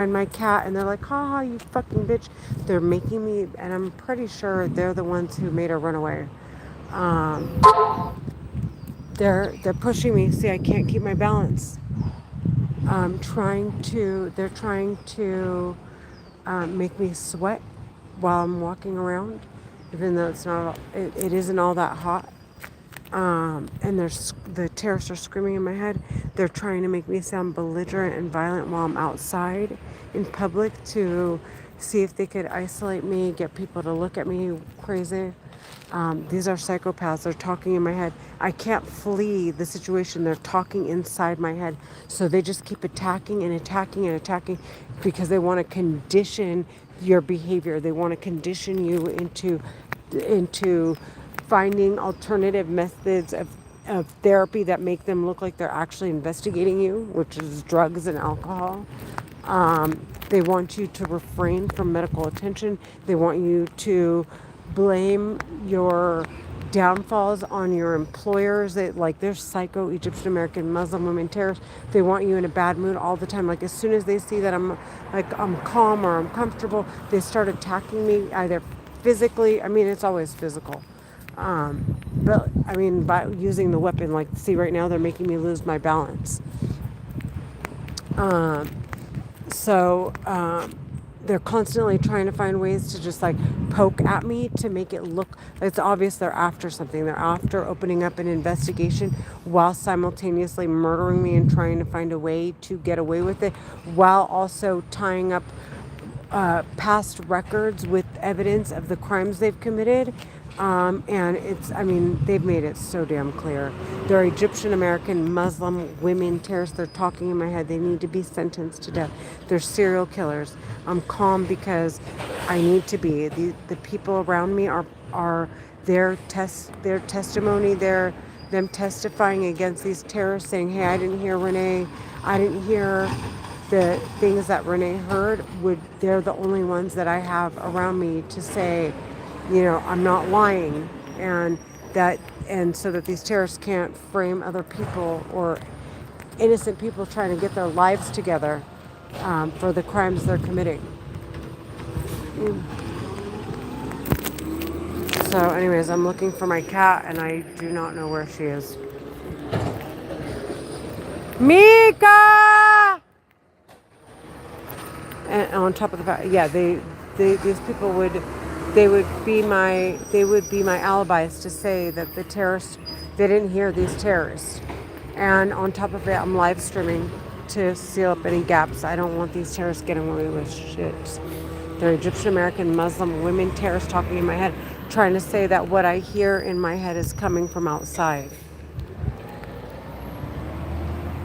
and my cat, and they're like, "Ha, you fucking bitch." They're making me, and I'm pretty sure they're the ones who made her run away. Um, they're pushing me. See, I can't keep my balance. They're trying to make me sweat while I'm walking around, even though it isn't all that hot. And the terrorists are screaming in my head. They're trying to make me sound belligerent and violent while I'm outside in public to see if they could isolate me, get people to look at me crazy. These are psychopaths. They're talking in my head. I can't flee the situation. They're talking inside my head. So they just keep attacking and attacking and attacking because they want to condition your behavior. They want to condition you into finding alternative methods of therapy that make them look like they're actually investigating you, which is drugs and alcohol. They want you to refrain from medical attention. They want you to blame your downfalls on your employers. They're psycho Egyptian American Muslim women terrorists. They want you in a bad mood all the time. Like as soon as they see that I'm calm or I'm comfortable, they start attacking me either physically. I mean, it's always physical. But I mean, by using the weapon, like see right now, they're making me lose my balance. Um, so they're constantly trying to find ways to just like poke at me to make it look. It's obvious they're after something. They're after opening up an investigation while simultaneously murdering me and trying to find a way to get away with it, while also tying up past records with evidence of the crimes they've committed. And I mean, they've made it so damn clear. They're Egyptian American Muslim women terrorists. They're talking in my head. They need to be sentenced to death. They're serial killers. I'm calm because I need to be. The people around me are their testimony, them testifying against these terrorists, saying, "Hey, I didn't hear Renee. I didn't hear the things that Renee heard." They're the only ones that I have around me to say, I'm not lying, and that and so that these terrorists can't frame other people or innocent people trying to get their lives together for the crimes they're committing. So, anyways, I'm looking for my cat, and I do not know where she is. Mika! And on top of the fact, yeah, these people would be my alibis to say that the terrorists, they didn't hear these terrorists. And on top of it, I'm live streaming to seal up any gaps. I don't want these terrorists getting away with shit. They're Egyptian American Muslim women terrorists talking in my head, trying to say that what I hear in my head is coming from outside.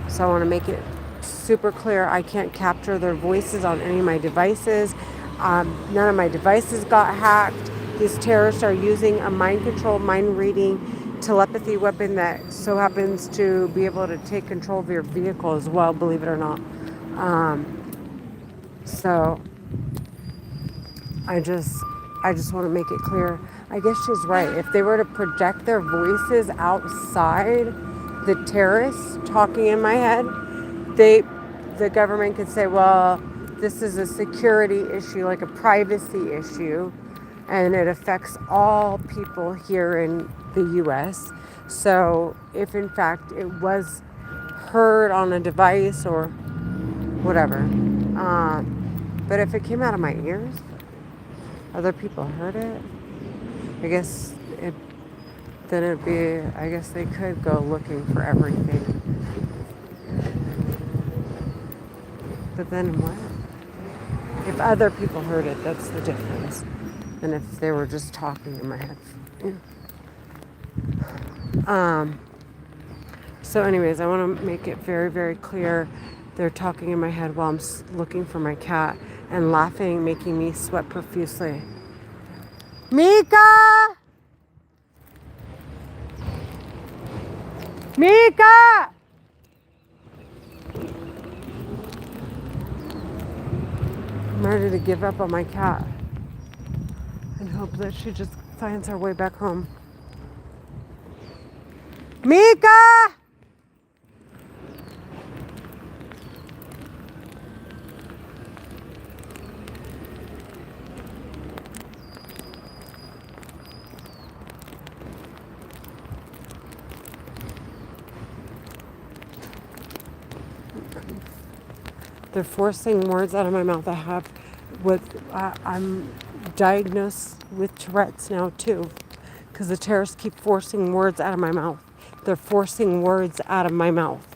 So I want to make it super clear. I can't capture their voices on any of my devices. None of my devices got hacked. These terrorists are using a mind control, mind reading telepathy weapon that so happens to be able to take control of your vehicle as well, believe it or not. So I just want to make it clear. I guess she's right. If they were to project their voices outside, the terrorists talking in my head, they the government could say, well, this is a security issue, like a privacy issue, and it affects all people here in the US. So if in fact it was heard on a device or whatever, but if it came out of my ears, other people heard it, I guess it then it'd be, I guess they could go looking for everything. But then what? If other people heard it, that's the difference. And if they were just talking in my head. Um, so anyways, I want to make it very, very clear. They're talking in my head while I'm looking for my cat and laughing, making me sweat profusely. Mika! Mika! I'm ready to give up on my cat and hope that she just finds her way back home. Mika! They're forcing words out of my mouth. I'm diagnosed with Tourette's now too, because the terrorists keep forcing words out of my mouth. They're forcing words out of my mouth.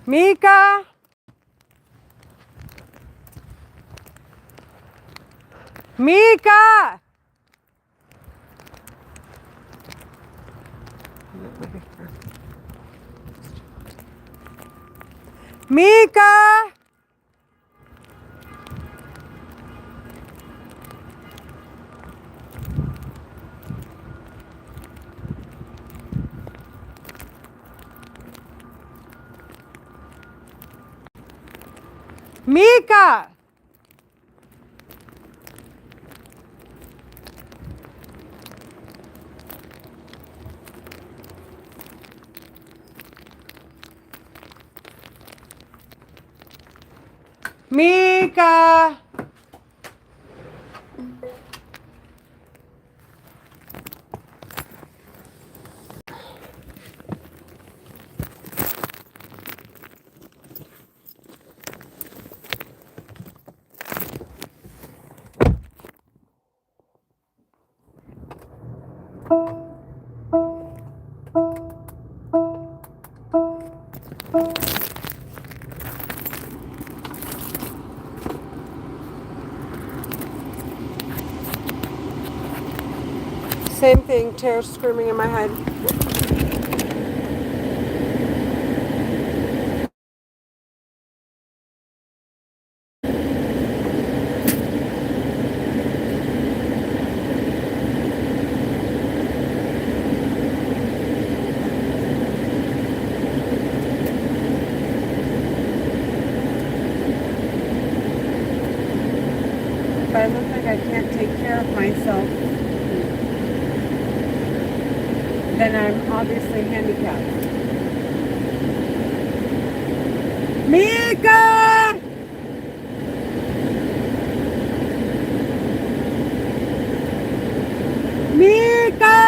Mika! Mika! Mika! Mika! Mika! Same thing, terror screaming in my head. If I look like I can't take care of myself, then I'm obviously handicapped. Mika! Mika!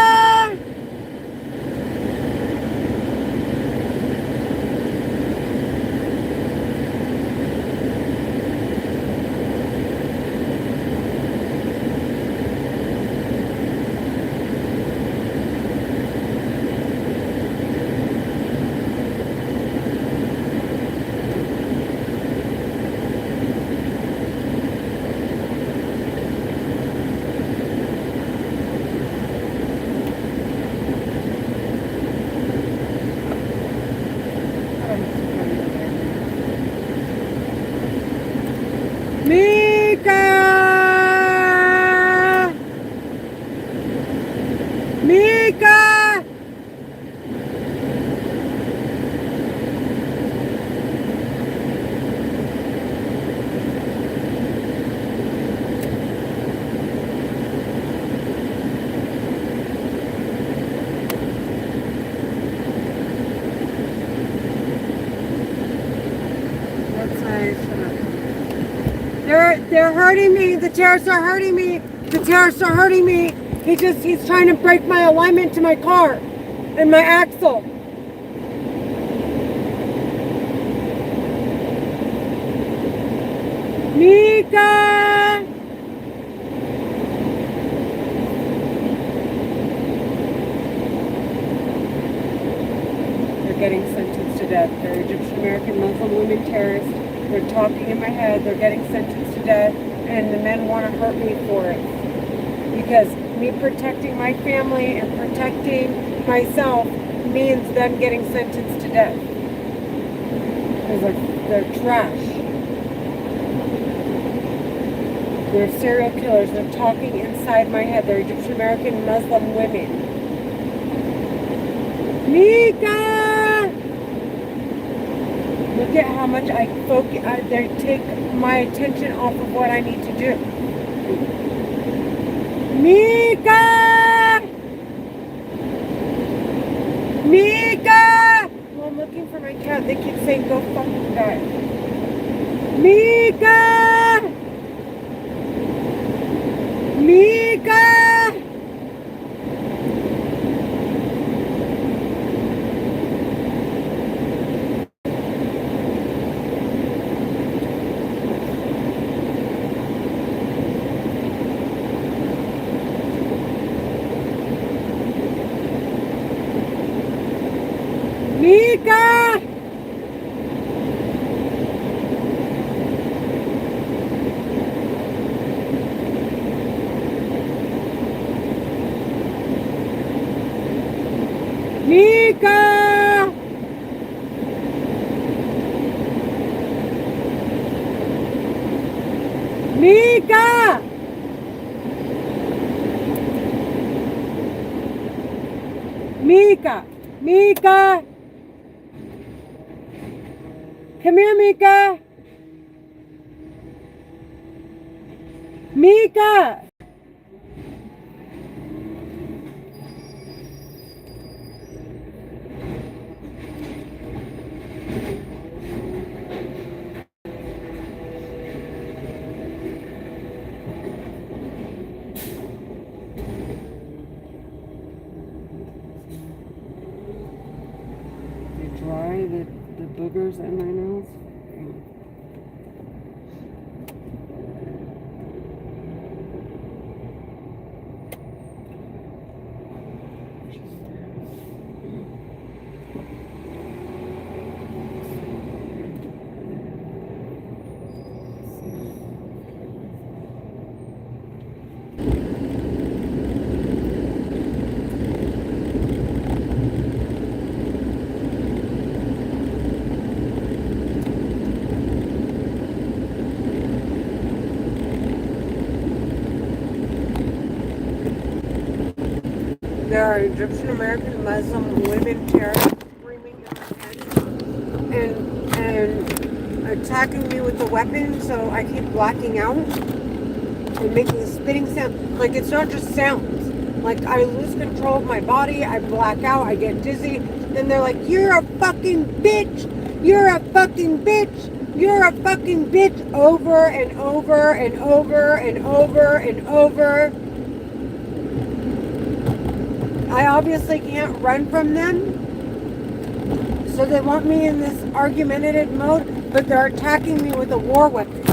Mika! Mika! That's nice. They're hurting me. The terrorists are hurting me. The terrorists are hurting me. He's trying to break my alignment to my car and my axle. Mika! They're getting sentenced to death. They're Egyptian American Muslim women terrorists. They're talking in my head. They're getting sentenced to death, and the men want to hurt me for it. Because me protecting my family and protecting myself means them getting sentenced to death. Because they're trash. They're serial killers. They're talking inside my head. They're Egyptian American Muslim women. Mika! Look at how much I focus. They take my attention off of what I need to do. Mika! Mika! Well, I'm looking for my cat. They keep saying, go fucking die. Mika! Mika! Mika! Mika! Mika! Mika! Mika! Come here, Mika! Mika! They dry the boogers in my nose. There are Egyptian American Muslim women terrorists screaming in my head and attacking me with a weapon, so I keep blacking out and making a spitting sound. Like, it's not just sounds. Like, I lose control of my body, I black out, I get dizzy, then they're like, "You're a fucking bitch! You're a fucking bitch! You're a fucking bitch!" Over and over and over and over and over. I obviously can't run from them, so they want me in this argumentative mode, but they're attacking me with a war weapon.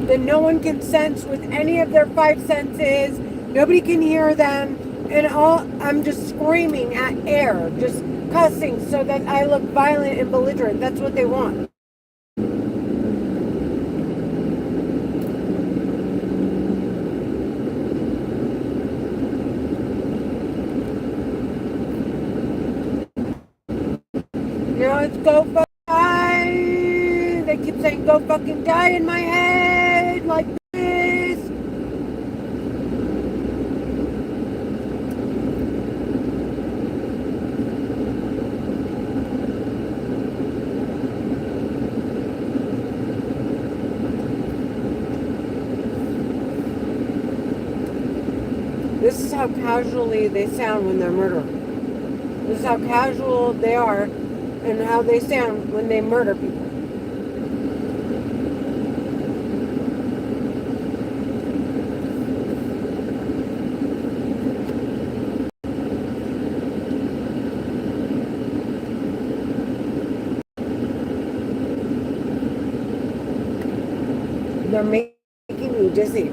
That no one can sense with any of their five senses. Nobody can hear them, and I'm just screaming at air, just cussing so that I look violent and belligerent. That's what they want. You know, it's go fucking die. They keep saying go fucking die in my head like this. This is how casually they sound when they're murdered. This is how casual they are and how they sound when they murder people. They're making me dizzy.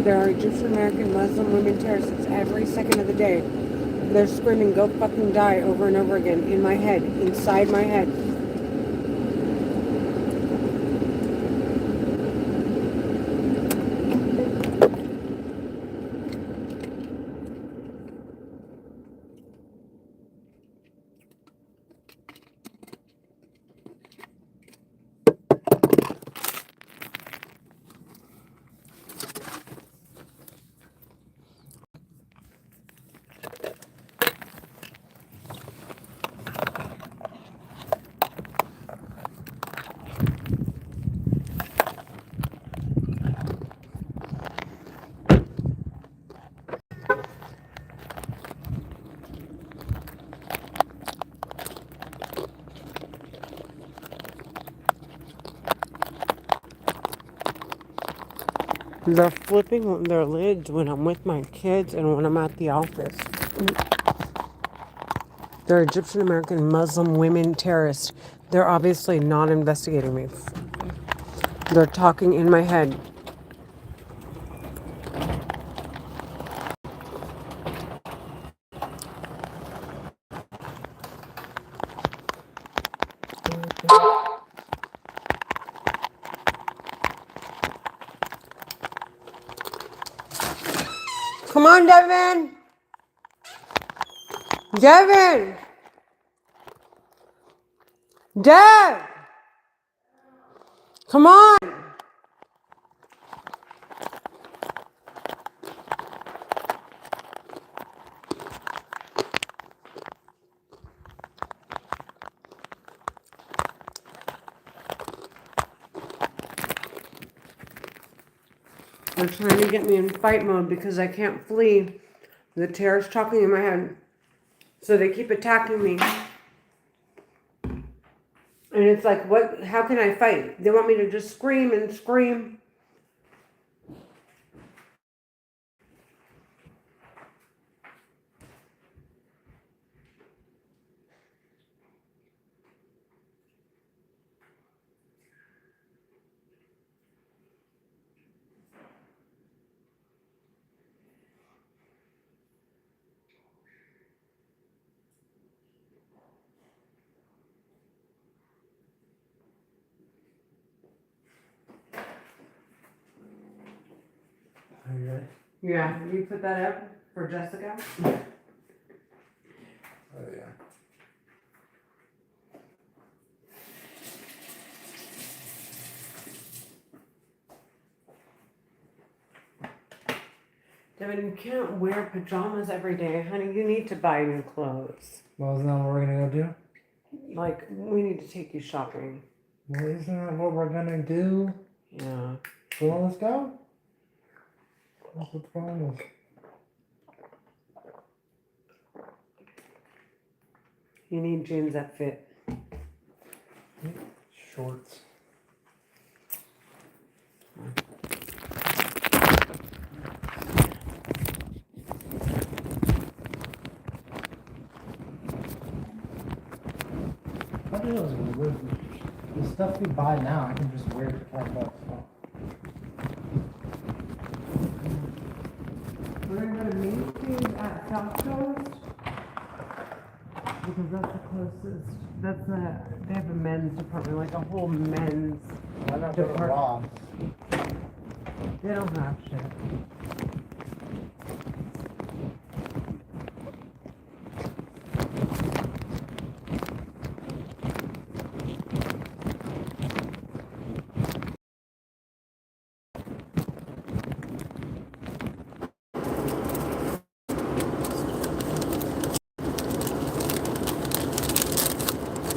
There are Egyptian American Muslim women terrorists every second of the day. They're screaming, "Go fucking die," over and over again in my head, inside my head. They're flipping their lids when I'm with my kids and when I'm at the office. They're Egyptian American Muslim women terrorists. They're obviously not investigating me. They're talking in my head. Come on, Devin! Devin! Dev! Come on! They're trying to get me in fight mode because I can't flee. The terror's talking in my head. So they keep attacking me. And it's like, what? How can I fight? They want me to just scream and scream. Are you ready? Yeah, you put that up for Jessica? Oh, yeah. Devin, you can't wear pajamas every day, honey. You need to buy new clothes. Well, isn't that what we're gonna go do? Like, we need to take you shopping. Well, isn't that what we're gonna do? Yeah. Well, let's go. That's what the problem is. You need jeans that fit. Shorts. I do know the stuff we buy now, I can just wear for $5. We're gonna go to Macy's at South Coast because that's the closest. They have a men's department, like a whole men's. Why not go to Ross? They don't have shit.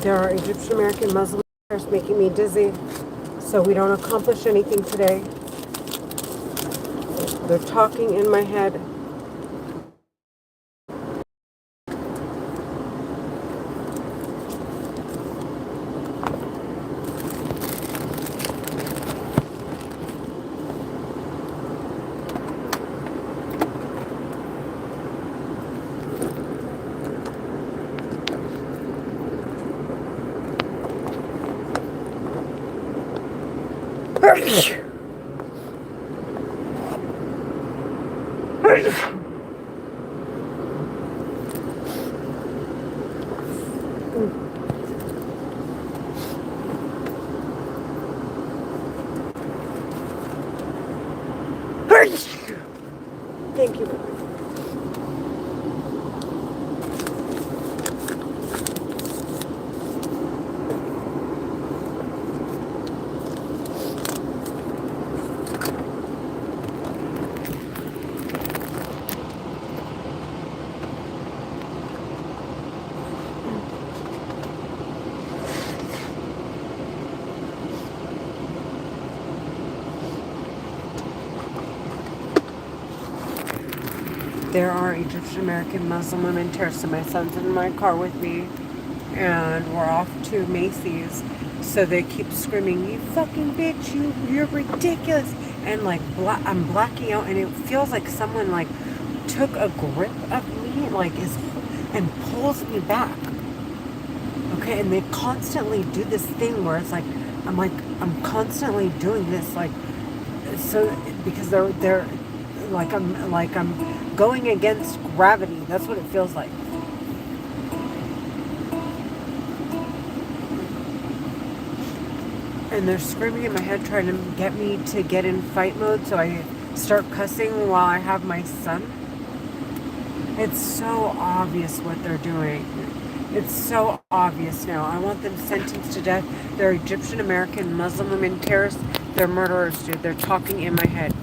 There are Egyptian American Muslim terrorists making me dizzy, so we don't accomplish anything today. They're talking in my head. Thank you. There are Egyptian American Muslim women terrorists, and my son's in my car with me, and we're off to Macy's. So they keep screaming, "You fucking bitch! You're ridiculous!" And like I'm blacking out, and it feels like someone like took a grip of me, like and pulls me back. Okay, and they constantly do this thing where it's like I'm constantly doing this, like, so because they're I'm going against gravity. That's what it feels like. And they're screaming in my head trying to get me to get in fight mode, so I start cussing while I have my son. It's so obvious what they're doing. It's so obvious now. I want them sentenced to death. They're Egyptian American Muslim women terrorists. They're murderers, dude. They're talking in my head.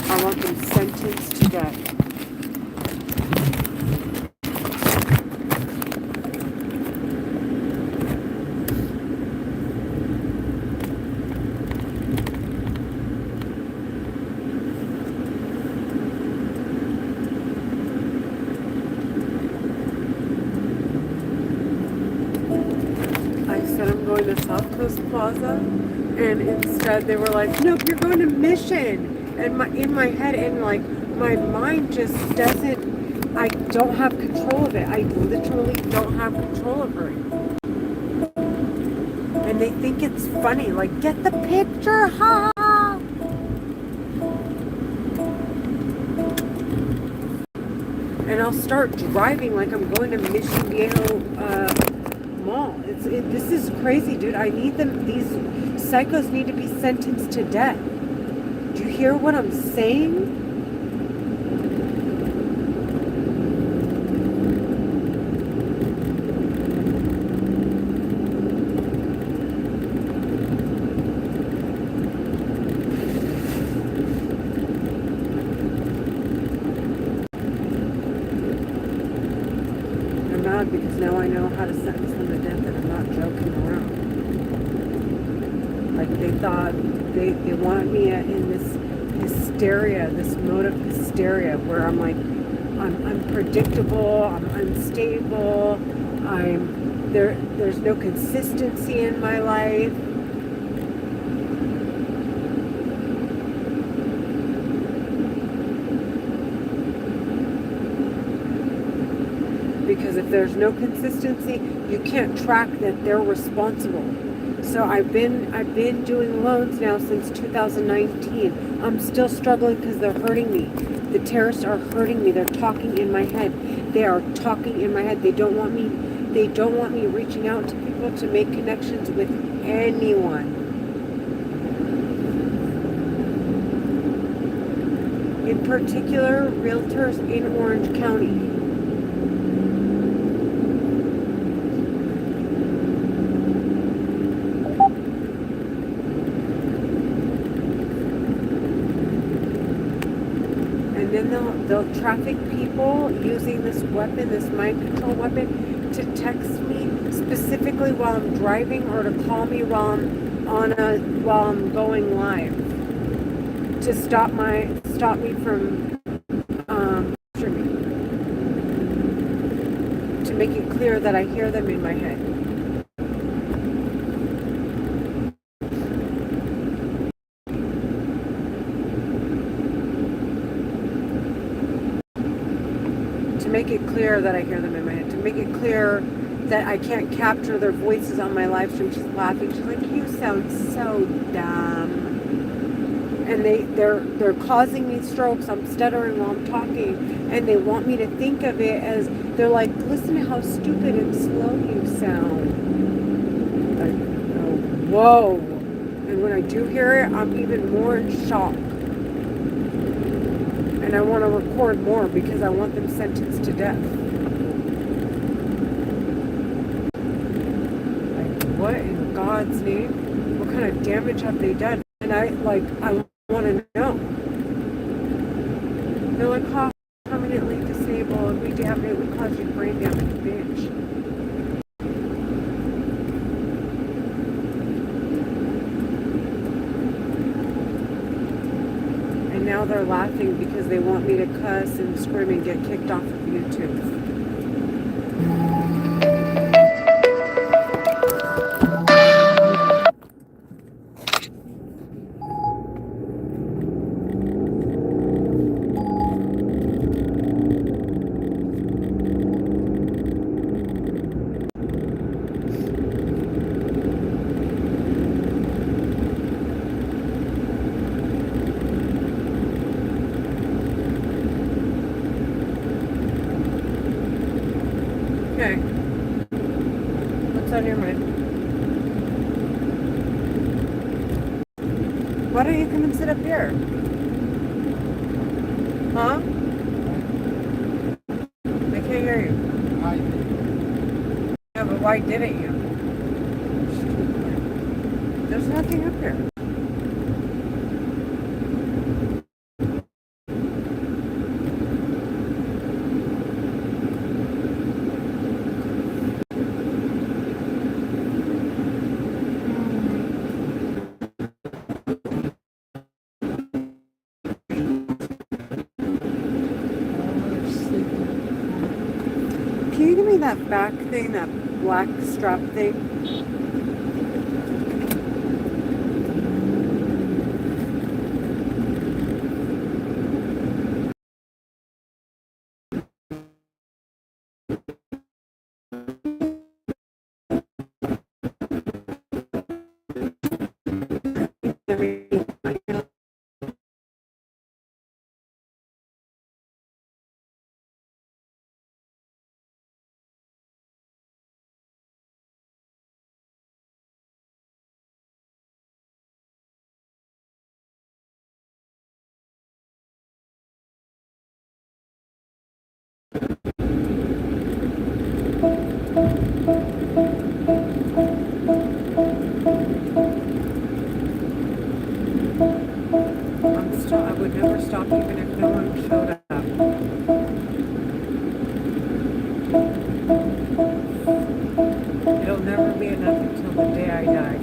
I want them sentenced to death. I said I'm going to South Coast Plaza, and instead they were like, "Nope, you're going to Mission." And in my head, and like my mind just doesn't. I don't have control of it. I literally don't have control over it. And they think it's funny. Like, get the picture, ha! And I'll start driving like I'm going to Mission Viejo Mall. This is crazy, dude. I need them. These psychos need to be sentenced to death. Do you hear what I'm saying? I'm mad because now I know how to sentence them to death, and I'm not joking around. Like, they thought they wanted me in this hysteria, this mode of hysteria where I'm like, I'm unpredictable, I'm unstable, there's no consistency in my life. Because if there's no consistency, you can't track that they're responsible. So I've been doing loans now since 2019. I'm still struggling because they're hurting me. The terrorists are hurting me. They're talking in my head. They are talking in my head. They don't want me reaching out to people to make connections with anyone. In particular, realtors in Orange County. And then they'll traffic people using this weapon, this mind control weapon, to text me specifically while I'm driving, or to call me while I'm going live, to stop me from streaming, to make it clear that I hear them in my head. To make it clear that I hear them in my head. To make it clear that I can't capture their voices on my live stream. She's laughing. She's like, "You sound so dumb." and they're causing me strokes. I'm stuttering while I'm talking, and they want me to think of it as they're like, listen to how stupid and slow you sound. Like, oh, whoa! And when I do hear it, I'm even more in shock. And I want to record more because I want them sentenced to death. Like, what in God's name? What kind of damage have they done? And I want to know. They're like, oh, permanently disabled, we caused you brain damage, bitch. And now they're laughing because they want me to cuss and scream and get kicked off of YouTube. Okay. What's on your mind? Why don't you come and sit up here? Huh? I can't hear you. Yeah, but why didn't you? There's nothing up here. Can you give me that back thing, that black strap thing? I would never stop even if no one showed up. It'll never be enough until the day I die.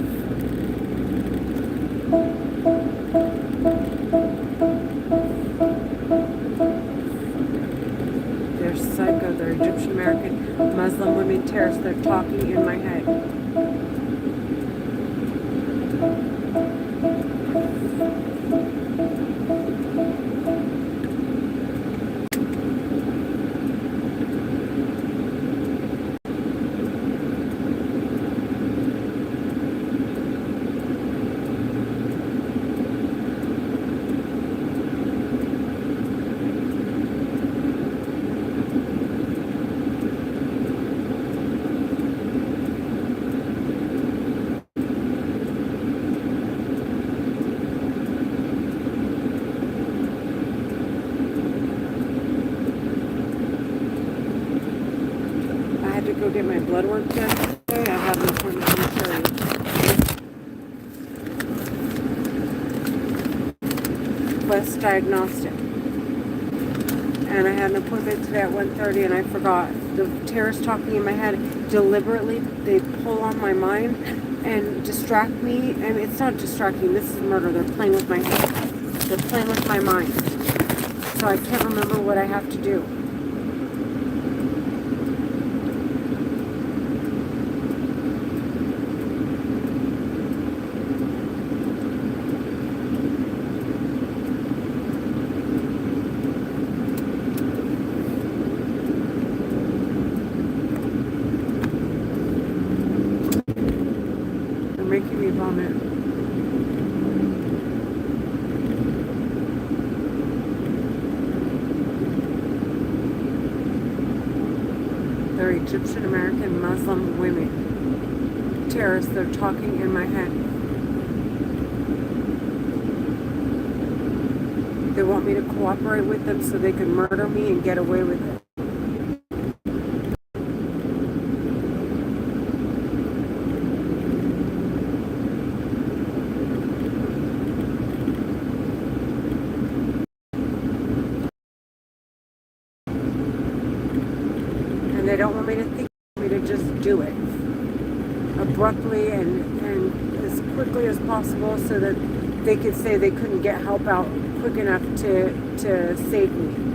They're psycho, they're Egyptian American Muslim women terrorists. They're talking in my head. Go get my blood work done today. I have an appointment to show you. Quest Diagnostic. And I had an appointment today at 1:30 and I forgot. The terrorists talking in my head deliberately, they pull on my mind and distract me. And it's not distracting, this is murder. They're playing with my head. They're playing with my mind. So I can't remember what I have to do. Making me vomit. Egyptian American Muslim women. Terrorists, they're talking in my head. They want me to cooperate with them so they can murder me and get away with it. And they don't want me to think, want me to just do it abruptly and as quickly as possible so that they could say they couldn't get help out quick enough to save me.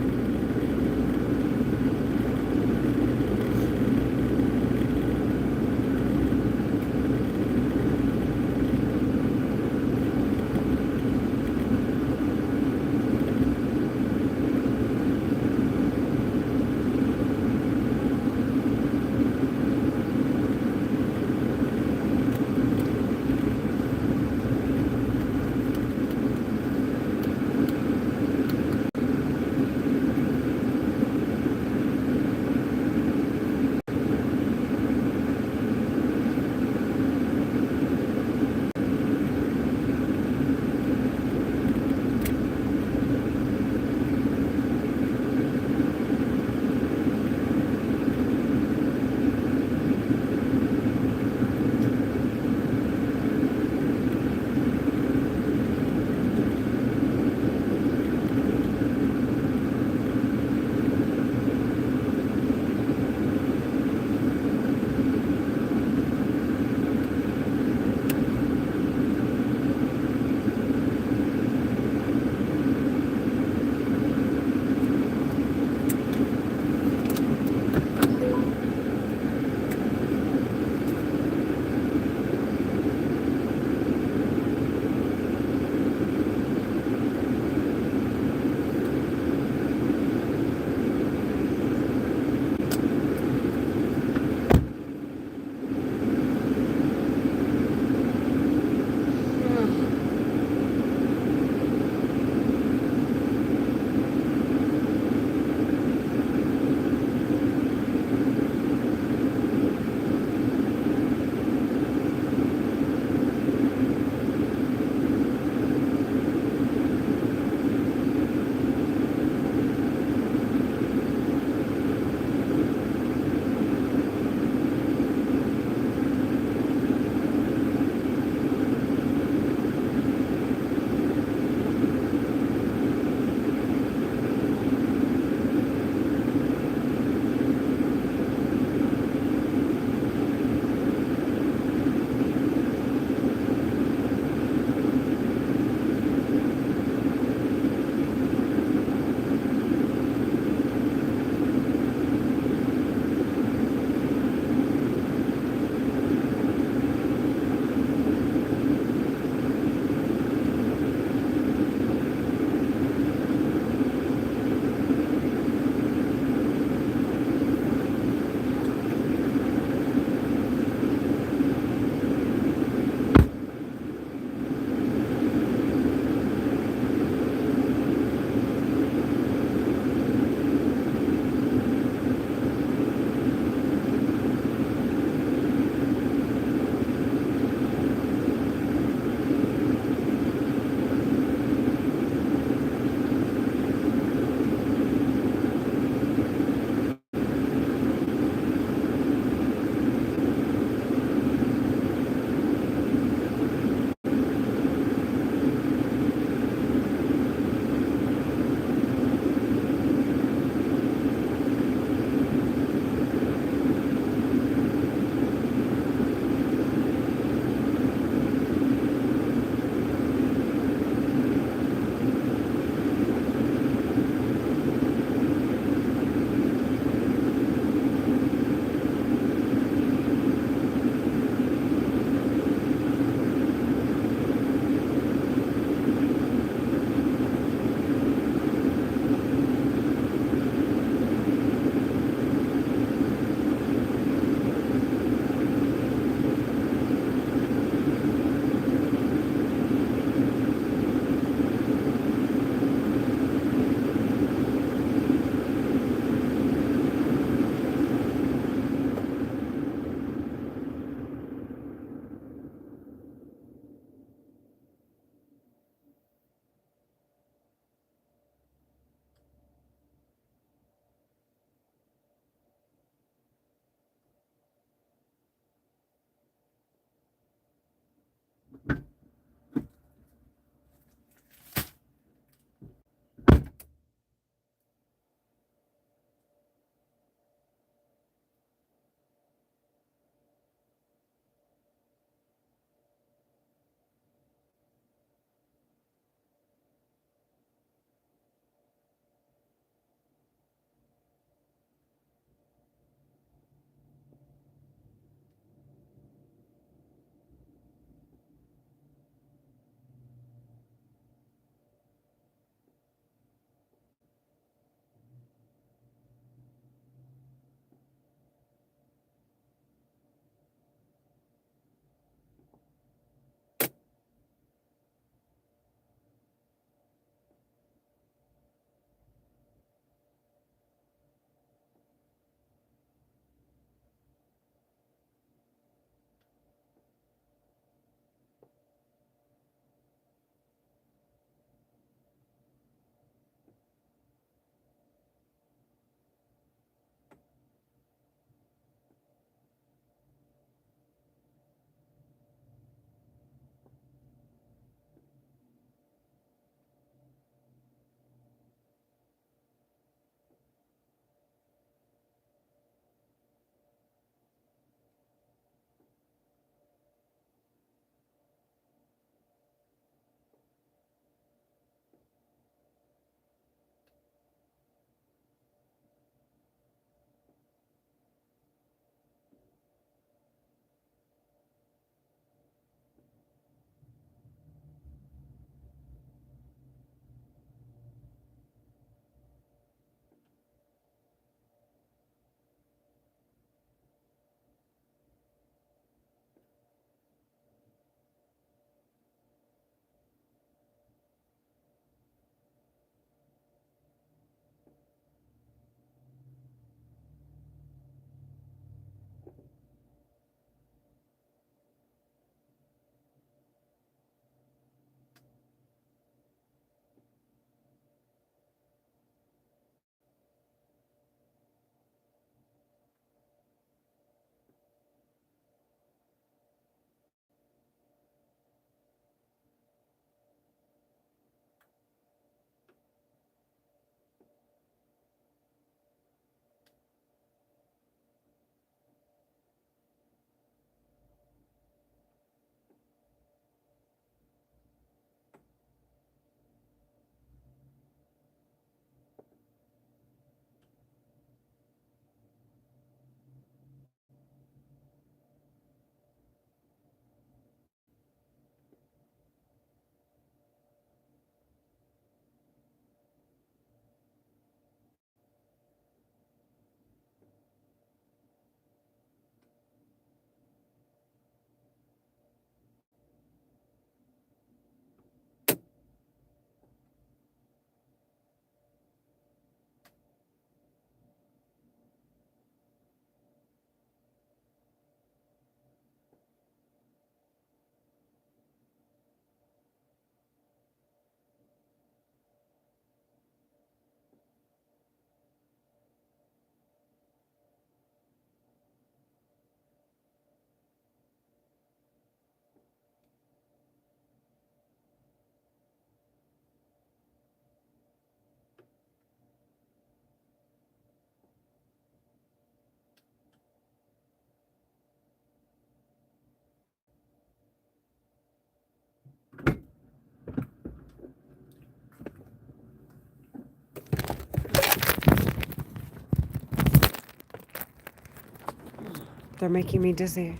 They're making me dizzy.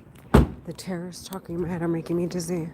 The terrors talking in my head are making me dizzy.